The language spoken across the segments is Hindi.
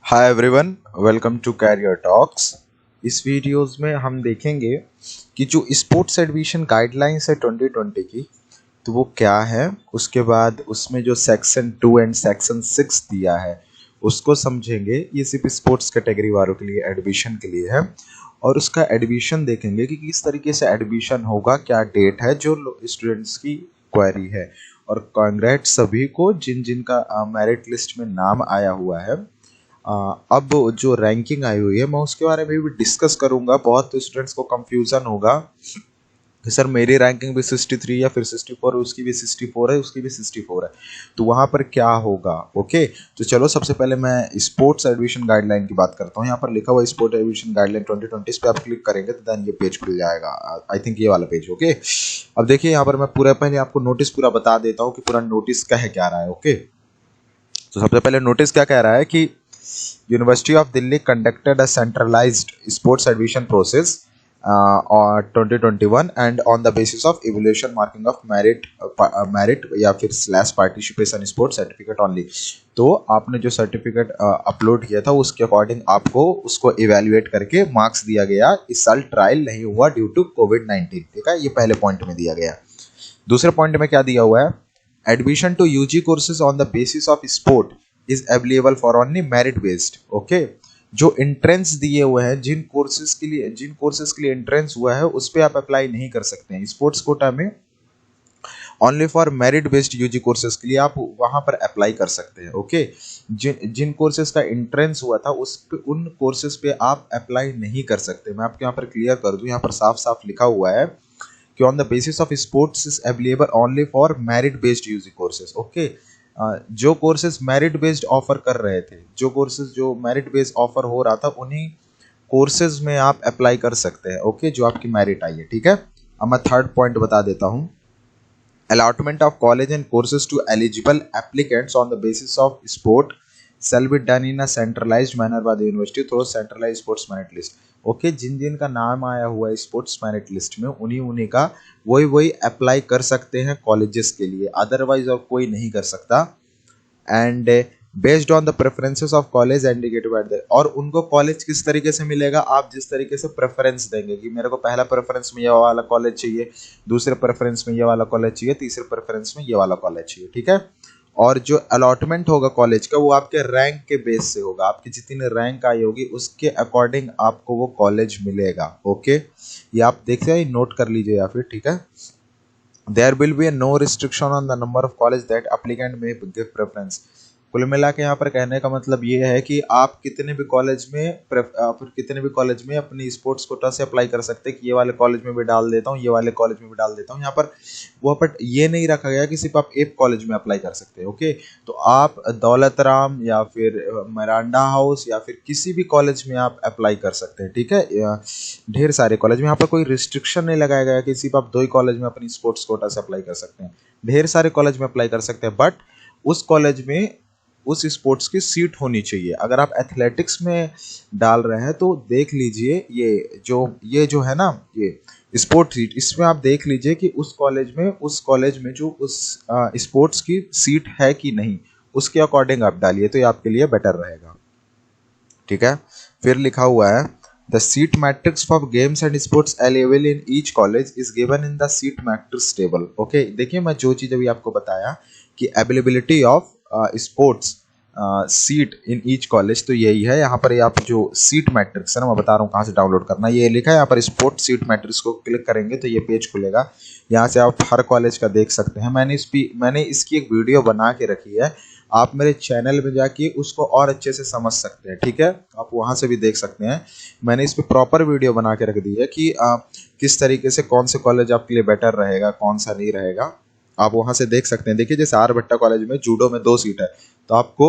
Hi everyone, welcome to career talks. इस वीडियोस में हम देखेंगे कि जो स्पोर्ट्स एडमिशन गाइडलाइंस है 2020 की, तो वो क्या है। उसके बाद उसमें जो सेक्शन 2 एंड सेक्शन 6 दिया है उसको समझेंगे। ये सिर्फ स्पोर्ट्स कैटेगरी वालों के लिए एडमिशन के लिए है। और उसका एडमिशन देखेंगे कि किस तरीके से एडमिशन होगा, क्या डेट है, जो स्टूडेंट्स की क्वेरी है। और कांग्रेट सभी को जिन जिन का मेरिट लिस्ट में नाम आया हुआ है। अब जो रैंकिंग आई हुई है मैं उसके बारे में भी डिस्कस करूंगा। बहुत स्टूडेंट्स को कंफ्यूजन होगा कि सर मेरी रैंकिंग भी 63 या फिर 64 है, उसकी भी 64 है, उसकी भी 64 है, तो वहाँ पर क्या होगा। ओके, तो चलो सबसे पहले मैं स्पोर्ट्स एडमिशन गाइडलाइन की बात करता हूँ। यहाँ पर लिखा हुआ स्पोर्ट्स एडमिशन गाइडलाइन 2020, इस पर आप क्लिक करेंगे तो देन ये पेज खुल जाएगा। आई थिंक ये वाला पेज। ओके, अब देखिए यहाँ पर मैं पूरा पहले आपको नोटिस पूरा बता देता हूँ कि पूरा नोटिस कह क्या रहा है। ओके, तो सबसे पहले नोटिस क्या कह रहा है कि University of Delhi conducted a centralized sports admission process on 2021 and on the basis of evaluation marking of merit या फिर slash participation sports certificate only. तो आपने जो सर्टिफिकेट अपलोड किया था उसके अकॉर्डिंग आपको उसको इवेल्युएट करके मार्क्स दिया गया। इस साल ट्रायल नहीं हुआ ड्यू टू कोविड-19। ठीक है, ये पहले पॉइंट में दिया गया। दूसरे पॉइंट में क्या दिया हुआ है, admission to UG courses on the basis of sport is available for only merit based. Okay, जो एंट्रेंस दिए हुए हैं, जिन कोर्सेज के लिए एंट्रेंस हुआ है उस पर आप अप्लाई नहीं कर सकते हैं। स्पोर्ट्स कोटा में only for merit based UG courses के लिए आप वहां पर अप्लाई कर सकते हैं। ओके, जिन कोर्सेज का एंट्रेंस हुआ था उन कोर्सेज पे आप अप्लाई नहीं कर सकते। मैं आपको यहाँ पर क्लियर कर दूं, यहाँ पर साफ साफ लिखा हुआ है कि on the basis of sports is available only for merit based UG courses. Okay, जो कोर्सेज मेरिट बेस्ड ऑफर कर रहे थे, जो मेरिट बेस्ड ऑफर हो रहा था, उन्हीं कोर्सेज में आप अप्लाई कर सकते हैं। ओके, जो आपकी मेरिट आई है। ठीक है, अब मैं थर्ड पॉइंट बता देता हूँ। Allotment of college and courses to eligible applicants on the basis of sport shall be done in a centralized manner by the university through centralized sports merit list। Okay, जिन जिन का नाम आया हुआ है स्पोर्ट्स मेरिट लिस्ट में उन्हीं उन्हीं का वही अप्लाई कर सकते हैं कॉलेजेस के लिए, अदरवाइज और कोई नहीं कर सकता। And based on the preferences of college indicated at the, और उनको कॉलेज किस तरीके से मिलेगा, आप जिस तरीके से प्रेफरेंस देंगे कि मेरे को पहला प्रेफरेंस में ये वाला कॉलेज चाहिए, दूसरे प्रेफरेंस में ये वाला कॉलेज चाहिए, तीसरे प्रेफरेंस में ये वाला कॉलेज चाहिए। ठीक है, और जो अलॉटमेंट होगा कॉलेज का वो आपके रैंक के बेस से होगा। आपकी जितनी रैंक आई होगी उसके अकॉर्डिंग आपको वो कॉलेज मिलेगा। ओके, ये आप देखते हैं, नोट कर लीजिए या फिर। ठीक है, there will be no restriction on the number of college that applicant may give preference। कुल मिला के यहाँ पर कहने का मतलब ये है कि आप कितने भी कॉलेज में अपनी स्पोर्ट्स कोटा से अप्लाई कर सकते हैं कि ये वाले कॉलेज में भी डाल देता हूँ, ये वाले कॉलेज में भी डाल देता हूँ। यहाँ पर वो बट ये नहीं रखा गया कि सिर्फ आप एक कॉलेज में अप्लाई कर सकते हैं। ओके, तो आप दौलत राम या फिर मरांडा हाउस या फिर किसी भी कॉलेज में आप अप्लाई कर सकते हैं। ठीक है, ढेर सारे कॉलेज में, यहाँ पर कोई रिस्ट्रिक्शन नहीं लगाया गया कि सिर्फ आप 2 ही कॉलेज में अपनी स्पोर्ट्स कोटा से अप्लाई कर सकते हैं। ढेर सारे कॉलेज में अप्लाई कर सकते हैं, बट उस कॉलेज में उस स्पोर्ट्स की सीट होनी चाहिए। अगर आप एथलेटिक्स में डाल रहे हैं तो देख लीजिए ये जो है ना, ये स्पोर्ट सीट, इसमें आप देख लीजिए कि उस कॉलेज में जो उस स्पोर्ट्स की सीट है कि नहीं, उसके अकॉर्डिंग आप डालिए तो ये आपके लिए बेटर रहेगा। ठीक है, फिर लिखा हुआ है the seat matrix for games and sports available in each college is given in the seat matrix table. Okay, देखिए मैं जो चीज़ अभी आपको बताया कि availability of sports seat in each college, तो यही है। यहाँ पर आप जो सीट मैट्रिक्स है ना, मैं बता रहा हूँ कहाँ से डाउनलोड करना है। ये लिखा है यहाँ पर स्पोर्ट सीट मैट्रिक्स को क्लिक करेंगे तो ये पेज खुलेगा। यहाँ से आप हर कॉलेज का देख सकते हैं। मैंने इसकी एक वीडियो बना के रखी है, आप मेरे चैनल में जाके उसको और अच्छे से समझ सकते हैं। ठीक है, आप वहाँ से भी देख सकते हैं। मैंने इस पर प्रॉपर वीडियो बना के रख दी है कि किस तरीके से कौन से कॉलेज आपके लिए बेटर रहेगा, कौन सा नहीं रहेगा, आप वहाँ से देख सकते हैं। देखिए, जैसे आर-भट्टा कॉलेज में जूडो में 2 सीट है, तो आपको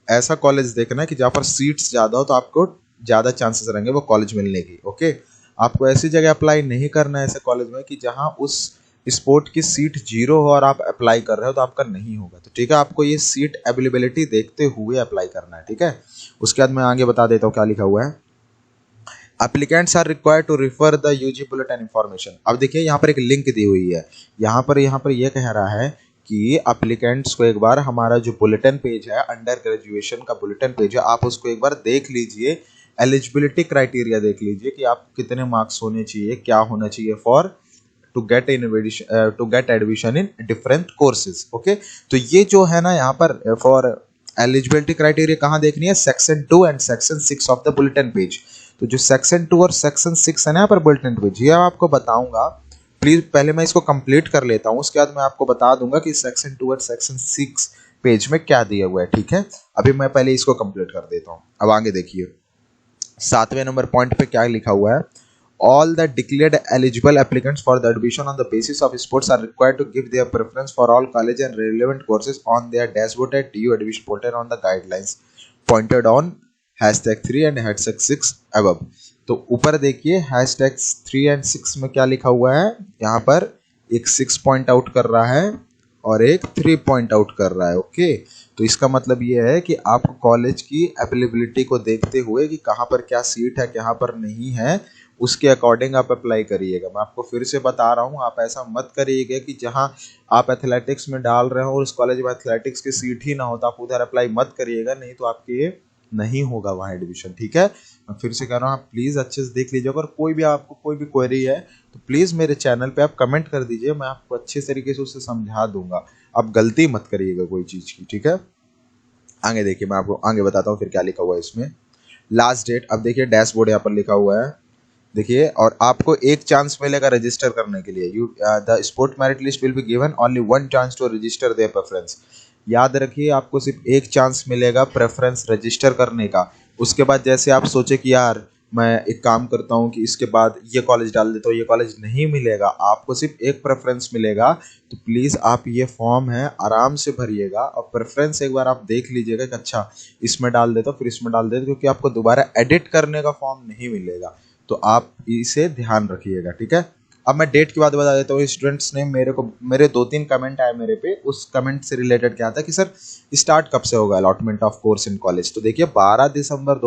ऐसा कॉलेज देखना है कि जहाँ पर सीट्स ज़्यादा हो तो आपको ज़्यादा चांसेस रहेंगे वो कॉलेज मिलने की। ओके, आपको ऐसी जगह अप्लाई नहीं करना है ऐसे कॉलेज में कि जहाँ उस स्पोर्ट की सीट 0 हो और आप अप्लाई कर रहे हो तो आपका नहीं होगा। तो ठीक है, आपको ये सीट अवेलेबिलिटी देखते हुए अप्लाई करना है। ठीक है, उसके बाद मैं आगे बता देता हूँ क्या लिखा हुआ है। Applicants are required to refer the UG bulletin information. अब देखिए यहाँ पर एक लिंक दी हुई है। यहाँ पर यह कह रहा है कि एप्लीकेंट्स को एक बार हमारा जो बुलेटिन पेज है, अंडर ग्रेजुएशन का बुलेटिन पेज है, आप उसको एक बार देख लीजिए। एलिजिबिलिटी क्राइटेरिया देख लीजिए कि आप कितने मार्क्स होने चाहिए, क्या होना चाहिए for to get admission in different courses. Okay, तो ये जो है ना यहाँ पर फॉर एलिजिबिलिटी क्राइटेरिया कहाँ देखनी है, section 2 and section 6 of the bulletin page. तो जो सेक्शन 2 और सेक्शन 6 है ना यहाँ पर बुलेटिन पेज, ये आपको बताऊंगा। प्लीज पहले मैं इसको कंप्लीट कर लेता हूँ, उसके बाद मैं आपको बता दूंगा कि सेक्शन 2 और सेक्शन 6 पेज में क्या दिया हुआ है। ठीक है, अभी मैं पहले इसको कंप्लीट कर देता हूँ। अब आगे देखिए, 7वें नंबर पॉइंट पे क्या लिखा हुआ है, all the declared eligible applicants for the admission on the basis of sports are required to give their preference for all college and relevant courses on their dashboard at TU admission portal on the guidelines pointed on #3 and #6 above। तो ऊपर देखिए #3 and 6 में क्या लिखा हुआ है, यहाँ पर एक 6 पॉइंट आउट कर रहा है और एक 3 पॉइंट आउट कर रहा है। ओके, तो इसका मतलब ये है कि आप कॉलेज की अवेलेबिलिटी को देखते हुए कि कहाँ पर क्या सीट है, कहाँ पर नहीं है, उसके अकॉर्डिंग आप अप्लाई करिएगा। मैं आपको फिर से बता रहा हूँ, आप ऐसा मत करिएगा कि जहाँ आप एथलेटिक्स में डाल रहे हो और उस कॉलेज में एथलेटिक्स की सीट ही ना हो तो आप उधर अप्लाई मत करिएगा, नहीं तो आपके ये नहीं होगा वहाँ एडमिशन। ठीक है, मैं फिर से कह रहा हूँ, आप प्लीज़ अच्छे से देख लीजिए। अगर कोई भी आपको कोई भी क्वेरी है तो प्लीज़ मेरे चैनल पे आप कमेंट कर दीजिए, मैं आपको अच्छे तरीके से उसे समझा दूंगा। आप गलती मत करिएगा कोई चीज़ की। ठीक है, आगे देखिए, मैं आपको आगे बताता हूँ फिर क्या लिखा हुआ है इसमें। लास्ट डेट, अब देखिए डैशबोर्ड यहाँ पर लिखा हुआ है, देखिए, और आपको एक चांस मिलेगा रजिस्टर करने के लिए। You the sport merit list will be given only one chance to register their preference. याद रखिए, आपको सिर्फ एक चांस मिलेगा प्रेफरेंस रजिस्टर करने का। उसके बाद जैसे आप सोचे कि यार मैं एक काम करता हूँ कि इसके बाद ये कॉलेज डाल देता हूँ, ये कॉलेज नहीं मिलेगा, आपको सिर्फ एक प्रेफरेंस मिलेगा। तो प्लीज़ आप ये फॉर्म है आराम से भरिएगा और प्रेफरेंस एक बार आप देख लीजिएगा कि अच्छा इसमें डाल देता हूँ, फिर इसमें डाल देता, क्योंकि आपको दोबारा एडिट करने का फॉर्म नहीं मिलेगा। तो आप इसे ध्यान रखिएगा। ठीक है, अब मैं डेट की बात बता देता हूँ। स्टूडेंट्स ने मेरे 2-3 कमेंट आए मेरे पे, उस कमेंट से रिलेटेड क्या था कि सर स्टार्ट कब से होगा allotment of course in college. तो देखिए 12 दिसंबर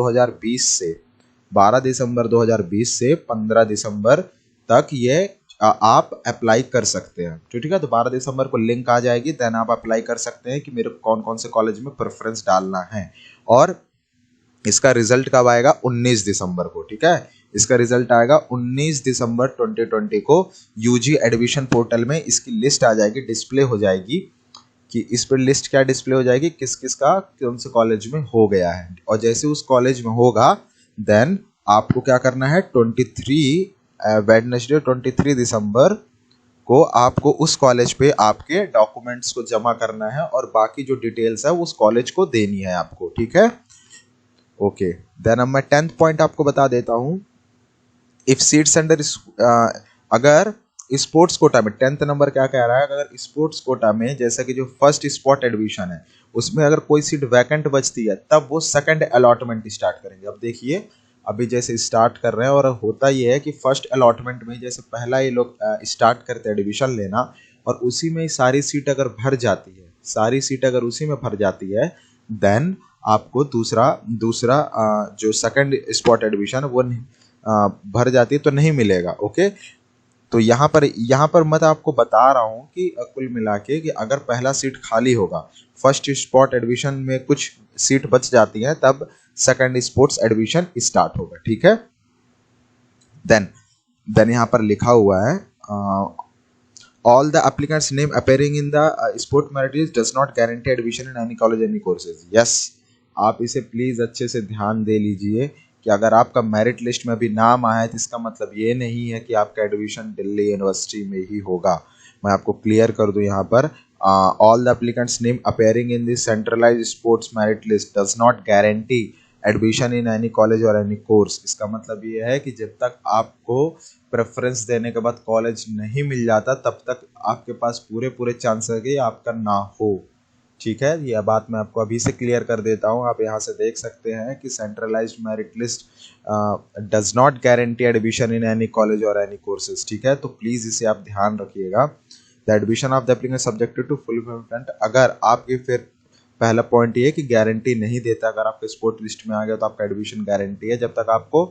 2020 से 15 दिसंबर तक ये आप अप्लाई कर सकते हैं। तो ठीक है, तो 12 दिसंबर को लिंक आ जाएगी, देन आप अप्लाई कर सकते हैं कि मेरे को कौन कौन से कॉलेज में प्रेफरेंस डालना है। और इसका रिजल्ट कब आएगा, 19 दिसंबर को। ठीक है, इसका रिजल्ट आएगा 19 दिसंबर 2020 को। यूजी एडमिशन पोर्टल में इसकी लिस्ट आ जाएगी, डिस्प्ले हो जाएगी कि इस पर लिस्ट क्या डिस्प्ले हो जाएगी, किस किस का कौन से कॉलेज में हो गया है। और जैसे उस कॉलेज में होगा देन आपको क्या करना है, 23 दिसंबर को आपको उस कॉलेज पे आपके डॉक्यूमेंट्स को जमा करना है और बाकी जो डिटेल्स है उस कॉलेज को देनी है आपको। ठीक है, ओके, देन अब मैं 10th पॉइंट आपको बता देता हूँ। इफ सीट्स अंडर अगर स्पोर्ट्स कोटा में, 10th नंबर क्या कह रहा है, अगर स्पोर्ट्स कोटा में जैसा कि जो फर्स्ट स्पॉट एडमिशन है उसमें अगर कोई सीट वैकेंट बचती है तब वो सेकंड अलॉटमेंट स्टार्ट करेंगे। अब देखिए, अभी जैसे स्टार्ट कर रहे हैं और होता ये है कि फर्स्ट अलॉटमेंट में जैसे पहला ये लोग स्टार्ट करते हैं एडमिशन लेना, और उसी में सारी सीट अगर भर जाती है, सारी सीट अगर उसी में भर जाती है, देन आपको दूसरा दूसरा जो सेकंड स्पॉट एडमिशन वो भर जाती है तो नहीं मिलेगा। ओके, तो यहाँ पर मैं आपको बता रहा हूँ कि कुल मिला के कि अगर पहला सीट खाली होगा, फर्स्ट स्पॉट एडमिशन में कुछ सीट बच जाती है, तब सेकंड स्पोर्ट्स एडमिशन स्टार्ट होगा। ठीक है, देन यहाँ पर लिखा हुआ है all the applicants name appearing in the sport merit list does not guarantee admission in any college any courses। yes, आप इसे प्लीज अच्छे से ध्यान दे लीजिए कि अगर आपका मेरिट लिस्ट में अभी नाम आया है तो इसका मतलब ये नहीं है कि आपका एडमिशन दिल्ली यूनिवर्सिटी में ही होगा। मैं आपको क्लियर कर दूं यहाँ पर, all the applicants name appearing in the centralised sports merit list does not guarantee admission in any college और एनी कोर्स। इसका मतलब ये है कि जब तक आपको प्रेफरेंस देने के बाद कॉलेज नहीं मिल जाता तब तक आपके पास पूरे चांस है कि आपका ना हो। ठीक है, यह बात मैं आपको अभी से क्लियर कर देता हूँ। आप यहाँ से देख सकते हैं कि centralised merit list does not guarantee admission in any college और एनी कोर्सेज। ठीक है, तो प्लीज़ इसे आप ध्यान रखिएगा। The admission of the applicant subjected to fulfilment, अगर आपकी फिर पहला पॉइंट ये है कि गारंटी नहीं देता, अगर आपके स्पोर्ट लिस्ट में आ गया तो आपका एडमिशन गारंटी है, जब तक आपको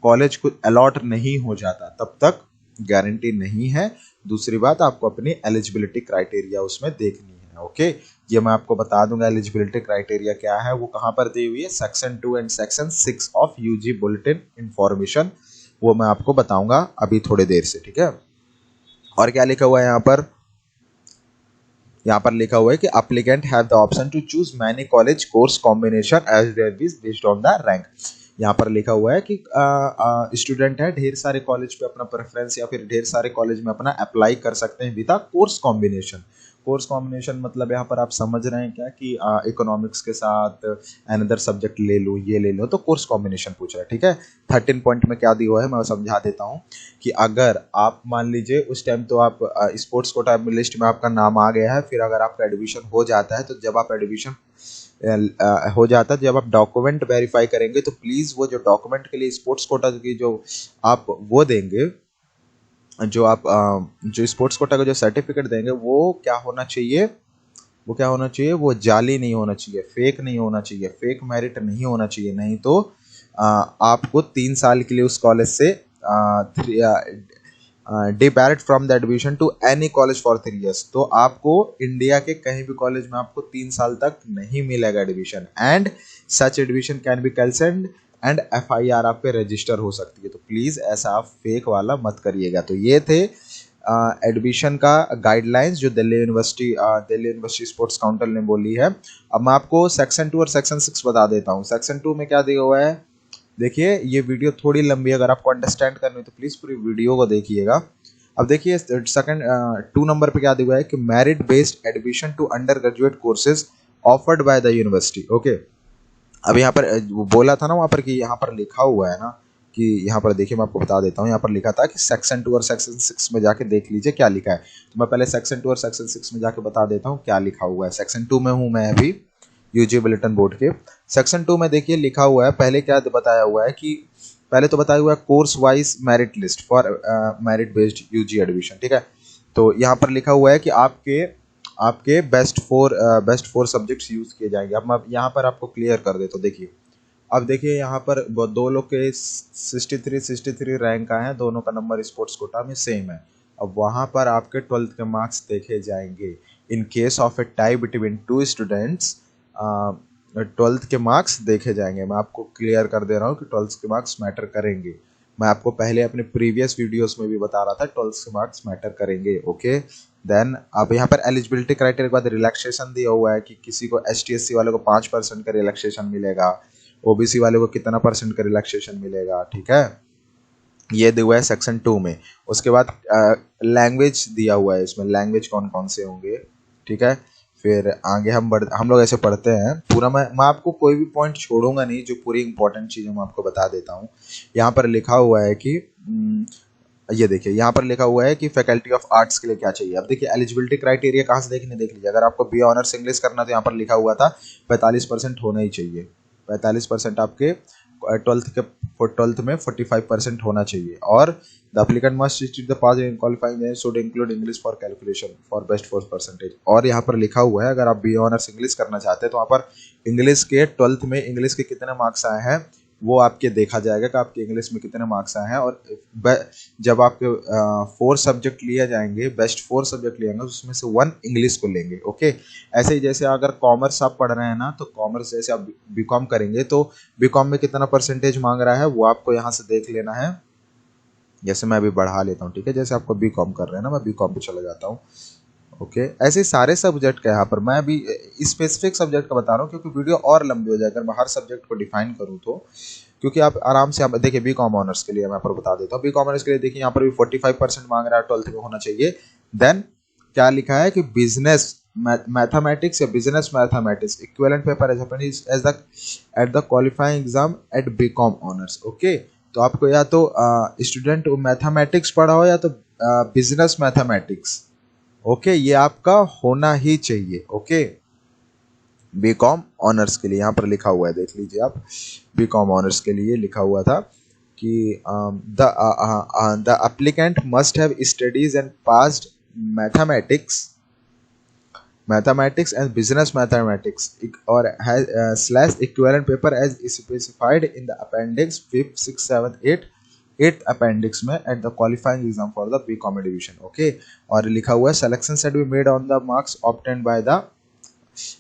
कॉलेज को अलॉट नहीं हो जाता तब तक गारंटी नहीं है। दूसरी बात, आपको अपनी एलिजिबिलिटी क्राइटेरिया उसमें देखनी है। हैं। ओके, ये मैं आपको बता दूंगा एलिजिबिलिटी क्राइटेरिया क्या है, वो कहाँ पर दी हुई है, section 2 and section 6 of UG bulletin information, वो मैं आपको बताऊंगा अभी थोड़ी देर से, ठीक है। और क्या लिखा हुआ है यहाँ पर लिखा हुआ है कि applicant have the option to choose many college course combination as there is based on the rank. यहाँ पर लिखा हुआ है कि स्टूडेंट है ढेर सारे कॉलेज पे अपना प्रेफरेंस या फिर ढेर सारे कॉलेज में अपना अप्लाई कर सकते हैं with course combination. Course combination मतलब यहाँ पर आप समझ रहे हैं क्या कि इकोनॉमिक्स के साथ अनदर सब्जेक्ट ले लो, ये ले लो, तो कोर्स कॉम्बिनेशन पूछ रहा है, ठीक है। 13 पॉइंट में क्या दिया हुआ है मैं समझा देता हूँ कि अगर आप मान लीजिए उस टाइम तो आप स्पोर्ट्स कोटा लिस्ट में आपका नाम आ गया है, फिर अगर आपका एडमिशन हो जाता है तो जब आप एडमिशन हो जाता है, जब आप डॉक्यूमेंट वेरीफाई करेंगे तो प्लीज़ वो जो डॉक्यूमेंट के लिए स्पोर्ट्स कोटा की जो आप वो देंगे, जो आप जो स्पोर्ट्स कोटा का जो सर्टिफिकेट देंगे वो क्या होना चाहिए, वो क्या होना चाहिए, वो जाली नहीं होना चाहिए, फेक नहीं होना चाहिए, फेक मेरिट नहीं होना चाहिए, नहीं तो आपको 3 साल के लिए उस कॉलेज से debarred from the admission to any college for 3 years। तो आपको इंडिया के कहीं भी कॉलेज में आपको 3 साल तक नहीं मिलेगा admission, and such admission can be cancelled and FIR आप पे रजिस्टर हो सकती है। तो प्लीज़ ऐसा आप फेक वाला मत करिएगा। तो ये थे एडमिशन का गाइडलाइंस जो दिल्ली यूनिवर्सिटी स्पोर्ट्स काउंसिल ने बोली है। अब मैं आपको सेक्शन 2 और सेक्शन 6 बता देता हूँ। सेक्शन 2 में क्या दिया हुआ है, देखिए ये वीडियो थोड़ी लंबी है, अगर आपको अंडरस्टैंड करनी है तो प्लीज़ पूरी वीडियो को देखिएगा। अब देखिए सेकंड 2 नंबर पे क्या दिया हुआ है कि merit based admission to undergraduate courses offered by the university. Okay, अब यहाँ पर वो बोला था ना वहाँ पर कि यहाँ पर लिखा हुआ है ना कि यहाँ पर देखिए मैं आपको बता देता हूँ, यहाँ पर लिखा था कि सेक्शन 2 और सेक्शन 6 में जाके देख लीजिए क्या लिखा है। तो मैं पहले सेक्शन 2 और सेक्शन 6 में जाके बता देता हूँ क्या लिखा हुआ है। सेक्शन 2 में हूँ मैं अभी यूजी बुलेटिन बोर्ड के। सेक्शन 2 में देखिए लिखा हुआ है, पहले क्या बताया हुआ है कि पहले तो बताया हुआ है course wise merit list for merit based UG admission, ठीक है। तो यहाँ पर लिखा हुआ है कि आपके आपके बेस्ट फोर सब्जेक्ट्स यूज किए जाएंगे। अब मैं यहाँ पर आपको क्लियर कर देता हूँ। देखिए अब देखिए यहाँ पर दो लोग के 63 रैंक आए हैं, दोनों का नंबर स्पोर्ट्स कोटा में सेम है। अब वहाँ पर आपके 12th के मार्क्स देखे जाएंगे। In case of A tie between two students 12th के मार्क्स देखे जाएंगे। मैं आपको क्लियर कर दे रहा हूँ कि 12th के मार्क्स मैटर करेंगे। मैं आपको पहले अपने प्रीवियस वीडियोस में भी बता रहा था 12th के मार्क्स मैटर करेंगे। ओके, देन अब यहाँ पर एलिजिबिलिटी क्राइटेरिया के बाद रिलैक्सेशन दिया हुआ है कि किसी को ST SC वाले को 5% का रिलैक्सेशन मिलेगा, OBC वाले को कितना % का रिलैक्सेशन मिलेगा, ठीक है। ये दिया हुआ है सेक्शन 2 में। उसके बाद लैंग्वेज दिया हुआ है, इसमें लैंग्वेज कौन कौन से होंगे, ठीक है। फिर आगे हम लोग ऐसे पढ़ते हैं पूरा। मैं आपको कोई भी पॉइंट छोड़ूंगा नहीं, जो पूरी इंपॉर्टेंट चीज़ें मैं आपको बता देता हूँ। यहाँ पर लिखा हुआ है कि ये देखिए यहाँ पर लिखा हुआ है कि फैकल्टी ऑफ आर्ट्स के लिए क्या चाहिए। अब देखिए एलिजिबिलिटी क्राइटेरिया कहाँ से देख लीजिए। अगर आपको BA ऑनर्स इंग्लिश करना तो यहाँ पर लिखा हुआ था 45% होना ही चाहिए। 45% आपके 12th में 45% होना चाहिए। और the applicant must state the pass in qualifying should include English for calculation for best force percentage. और यहाँ पर लिखा हुआ है अगर आप BA ऑनर्स इंग्लिश करना चाहते हैं तो वहाँ पर इंग्लिश के 12th में इंग्लिश के कितने मार्क्स आए हैं वो आपके देखा जाएगा कि आपके इंग्लिश में कितने मार्क्स आए हैं। और जब आपके 4 सब्जेक्ट लिए जाएंगे, बेस्ट 4 सब्जेक्ट लिए जाएंगे, उसमें से 1 इंग्लिश को लेंगे। ओके, ऐसे ही जैसे अगर कॉमर्स आप पढ़ रहे हैं ना, तो कॉमर्स जैसे आप BCom करेंगे तो BCom में कितना % मांग रहा है वो आपको यहाँ से देख लेना है। जैसे मैं अभी बढ़ा लेता हूँ, ठीक है। जैसे आपको BCom कर रहे हैं ना, मैं BCom पे चला जाता हूँ। ओके, ऐसे सारे सब्जेक्ट का यहाँ पर मैं अभी स्पेसिफिक सब्जेक्ट का बता रहा हूँ क्योंकि वीडियो और लंबी हो जाएगी अगर मैं हर सब्जेक्ट को डिफाइन करूँ तो। क्योंकि आप आराम से आप देखिए BCom ऑनर्स के लिए मैं आपको बता देता हूँ। BCom ऑनर्स के लिए देखिए यहाँ पर भी 45% मांग रहा है, 12th में होना चाहिए। देन क्या लिखा है कि बिजनेस मैथमेटिक्स या business mathematics equivalent paper as the at the qualifying exam at BCom honours. Okay, तो आपको या तो स्टूडेंट मैथमेटिक्स पढ़ा हो या तो बिजनेस मैथमेटिक्स। ओके, ये आपका होना ही चाहिए। ओके, BCom ऑनर्स के लिए यहाँ पर लिखा हुआ है, देख लीजिए आप। BCom ऑनर्स के लिए लिखा हुआ था कि the applicant must have studies and passed mathematics and business mathematics और / equivalent paper as specified in the appendix 5, 6, 7, 8 eighth appendix में at the qualifying exam for the BCom admission. Okay, और लिखा हुआ है selection set be made on the marks obtained by the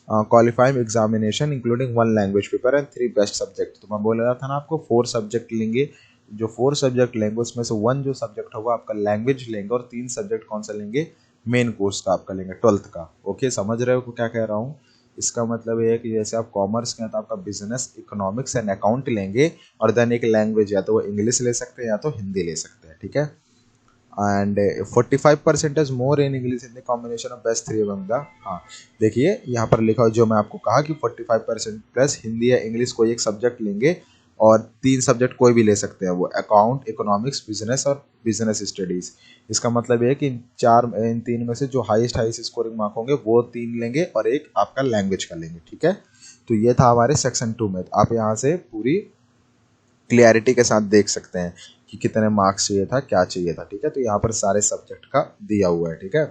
qualifying examination including 1 language paper and 3 best subject. तो मैं बोल रहा था ना आपको 4 सब्जेक्ट लेंगे, जो 4 सब्जेक्ट लेंगे उसमें से 1 जो सब्जेक्ट होगा आपका लैंग्वेज लेंगे, और 3 सब्जेक्ट कौन सा लेंगे, मेन कोर्स का आपका लेंगे 12th का। ओके, समझ रहे हो क्या कह रहा हूँ। इसका मतलब ये है कि जैसे आप कॉमर्स के हैं तो आपका बिजनेस, इकोनॉमिक्स एंड अकाउंट लेंगे, और देन एक लैंग्वेज या तो वो इंग्लिश ले सकते हैं या तो हिंदी ले सकते हैं, ठीक है। And 45% more in English in the combination of best three among the, हाँ देखिए यहाँ पर लिखा हो जो मैं आपको कहा कि 45% प्लस हिंदी या इंग्लिश कोई एक सब्जेक्ट लेंगे, और 3 सब्जेक्ट कोई भी ले सकते हैं, वो अकाउंट, इकोनॉमिक्स, बिजनेस और बिजनेस स्टडीज। इसका मतलब ये है कि इन 3 में से जो हाईएस्ट स्कोरिंग मार्क होंगे वो 3 लेंगे, और एक आपका लैंग्वेज का लेंगे, ठीक है। तो ये था हमारे सेक्शन 2 में। आप यहाँ से पूरी क्लियरिटी के साथ देख सकते हैं कि कितने मार्क्स चाहिए था, क्या चाहिए था, ठीक है। तो यहाँ पर सारे सब्जेक्ट का दिया हुआ है, ठीक है।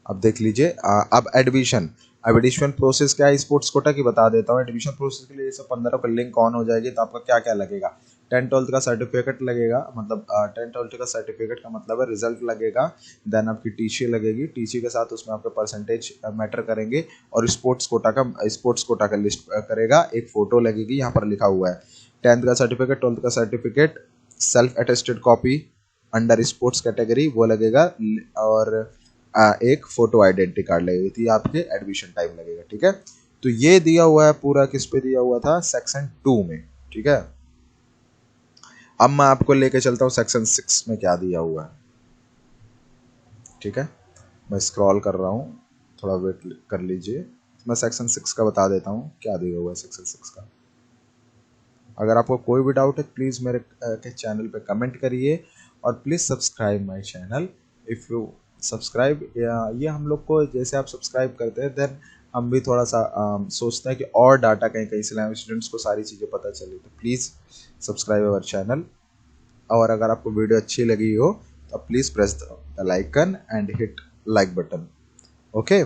अब देख लीजिए, अब एडमिशन, अब एडमिशन प्रोसेस क्या है स्पोर्ट्स कोटा की बता देता हूँ। एडमिशन प्रोसेस के लिए जैसे 15 को लिंक ऑन हो जाएगी तो आपका क्या क्या लगेगा, 10th-12th का सर्टिफिकेट लगेगा, मतलब 10th-12th का सर्टिफिकेट का मतलब है रिजल्ट लगेगा, देन आपकी टीसी लगेगी, टीसी के साथ उसमें आपके परसेंटेज मैटर करेंगे, और स्पोर्ट्स कोटा का लिस्ट करेगा, एक फोटो लगेगी, यहाँ पर लिखा हुआ है 10th का सर्टिफिकेट, 12th का certificate, self attested copy under sports category वो लगेगा, और एक फोटो आइडेंटिटी कार्ड लगेगी, तो ये आपके एडमिशन टाइम लगेगा, ठीक है। तो ये दिया हुआ है पूरा, किस पे दिया हुआ था, सेक्शन 2 में, ठीक है। अब मैं आपको लेके चलता हूँ सेक्शन 6 में क्या दिया हुआ है, ठीक है। मैं स्क्रॉल कर रहा हूँ, थोड़ा वेट कर लीजिए, मैं सेक्शन 6 का बता देता हूँ क्या दिया हुआ है सेक्शन 6 का। अगर आपको कोई भी डाउट है प्लीज़ मेरे के चैनल पे कमेंट करिए, और please subscribe my channel. If you subscribe, ये हम लोग को जैसे आप सब्सक्राइब करते हैं देन हम भी थोड़ा सा सोचते हैं कि और डाटा कहीं कहीं से लाएं, स्टूडेंट्स को सारी चीज़ें पता चले, तो प्लीज़ सब्सक्राइब अवर चैनल। और अगर आपको वीडियो अच्छी लगी हो तो please press the like and and hit like button. Okay,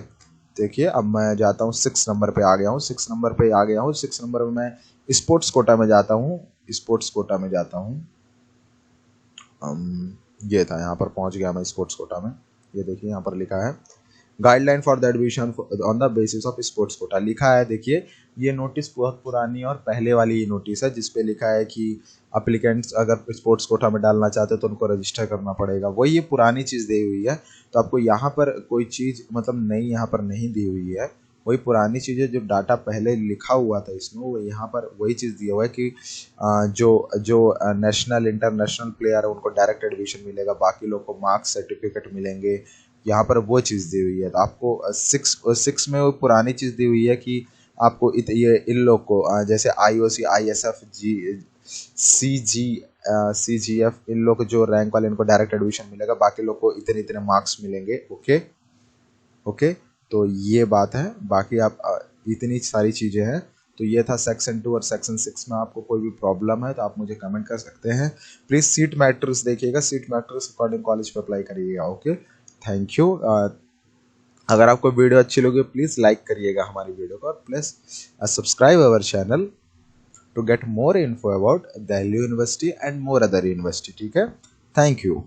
देखिए अब मैं जाता हूँ 6 नंबर पे आ गया हूँ, 6 नंबर पे आ गया हूँ। 6 नंबर में मैं स्पोर्ट्स कोटा में जाता हूँ, स्पोर्ट्स कोटा में जाता हूँ। ये था, यहाँ पर पहुँच गया मैं स्पोर्ट्स कोटा में। ये देखिए यहाँ पर लिखा है guideline for the admission on the basis of sports quota लिखा है। देखिए ये नोटिस बहुत पुरानी और पहले वाली ये नोटिस है, जिसपे लिखा है कि अप्लीकेंट्स अगर स्पोर्ट्स कोटा में डालना चाहते हैं तो उनको रजिस्टर करना पड़ेगा, वही ये पुरानी चीज़ दी हुई है। तो आपको यहाँ पर कोई चीज़ मतलब नई यहाँ पर नहीं दी हुई है, वही पुरानी चीज़ें जो डाटा पहले लिखा हुआ था इसमें, वो यहाँ पर वही चीज़ दिया हुआ है कि जो जो नेशनल इंटरनेशनल प्लेयर है उनको डायरेक्ट एडमिशन मिलेगा, बाकी लोग को मार्क्स सर्टिफिकेट मिलेंगे, यहाँ पर वो चीज़ दी हुई है। तो आपको 6 में वो पुरानी चीज़ दी हुई है कि आपको ये इन लोग को जैसे IOC, ISF, CGF, इन लोग जो रैंक वाले इनको डायरेक्ट एडमिशन मिलेगा, बाकी लोग को इतने इतने मार्क्स मिलेंगे। ओके ओके, तो ये बात है, बाकी आप इतनी सारी चीज़ें हैं। तो ये था सेक्शन 2, और सेक्शन 6 में आपको कोई भी प्रॉब्लम है तो आप मुझे कमेंट कर सकते हैं। प्लीज़ सीट मैट्रिक्स देखिएगा, सीट मैट्रिक्स अकॉर्डिंग कॉलेज पे अप्लाई करिएगा। Okay, thank you. अगर आपको वीडियो अच्छी लगी प्लीज़ लाइक करिएगा हमारी वीडियो को, और please subscribe our channel to get more info about Delhi university and more other university, ठीक है। Thank you.